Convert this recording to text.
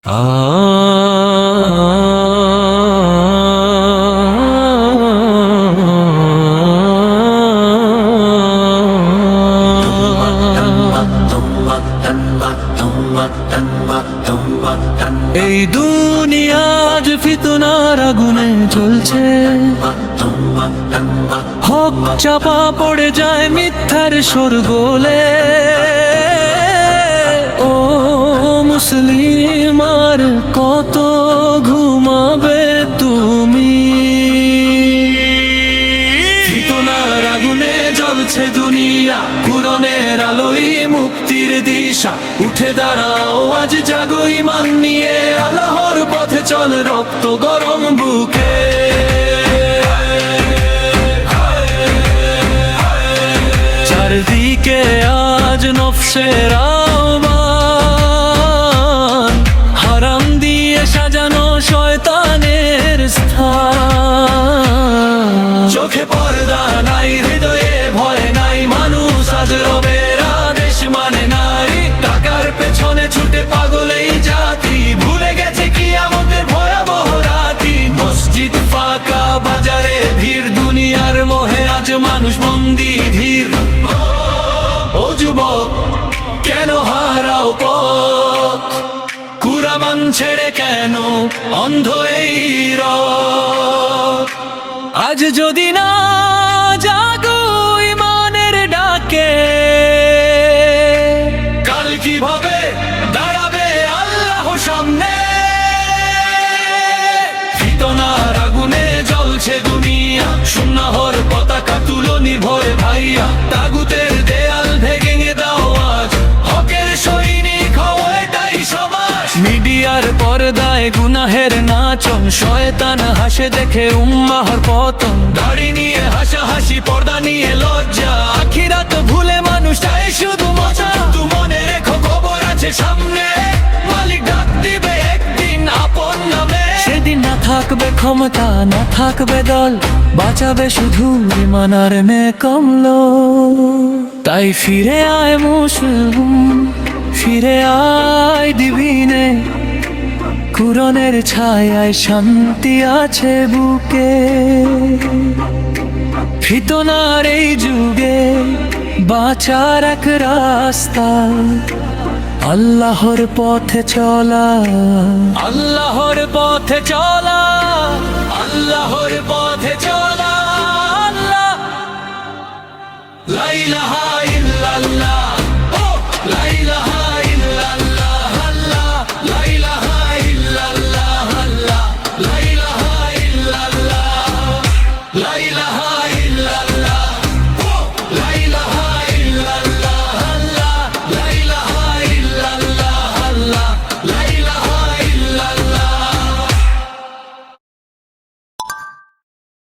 এই দুনিয়া আজ ফিতনার আগুনে জ্বলছে, হক চাপা পড়ে যায় মিথ্যার শোরগোলে। ও মুসলিম আর কত ঘুমাবে তুমি? ফিতনার আগুনে জ্বলছে দুনিয়া, কুরআনের আলোই মুক্তির দিশা। উঠে দাঁড়াও আজ জাগো ঈমান নিয়ে, আল্লাহর পথে চল রক্ত গরম বুকে। চারদিকে আজ নফসের আহ্বান, হারাম দিয়ে সাজানো শয়তানের স্থান। চোখে পর্দা নাই, হৃদয়ে ভয় নাই, মানুষ আজ রবের আদেশ মানে নাই। টাকার পেছনে ছুটে পাগল এই জাতি, ভুলে গেছে কি আমাদের ভয়াবহ রাতি। মসজিদ ফাঁকা, বাজারে ভিড়, দুনিয়ার মোহে আজ মানুষ বন্দী ধীর। ও যুবক, কেন হারাও পথ? কুরআন ছেড়ে কেন অন্ধ এই রথ? আজ যদি না জাগো ঈমানের ডাকে, কাল কিভাবে দাঁড়াবে আল্লাহ সামনে? ফিতনার আগুনে জ্বলছে দুনিয়া, সুন্নাহর পতাকা তুলো নির্ভয়ে ভাইয়া। তাগুতের দেয়াল ভেঙে দাও আজ, হকের সৈনিক হও এটাই সমাজ। মিডিয়ার পর্দায় গুনাহের নাচন, শয়তান হাসে দেখে উম্মাহর পতন। দাড়ি নিয়ে হাসাহাসি, পর্দা নিয়ে লজ্জা, আখিরাত ভুলে মানুষ চায় শুধু মজা। তু মনে রেখো কবর আছে সামনে, মালিক ডাক দিবে একদিন আপন নামে। সেদিন না থাকবে ক্ষমতা, না থাকবে দল, বাঁচাবে শুধু ঈমান আর নেকম লোক। তাই ফিরে আয় মুসলিম, ফিরে আয় দিবিনে, কুরআনের ছায়ায় শান্তি আছে বুকে। ফিতনার এই যুগে বাঁচার এক রাস্তা, আল্লাহর পথে চলা, আল্লাহর পথে চলা, আল্লাহর পথে চলা। আল্লাহ লা ইলাহা ইল্লাল্লাহ।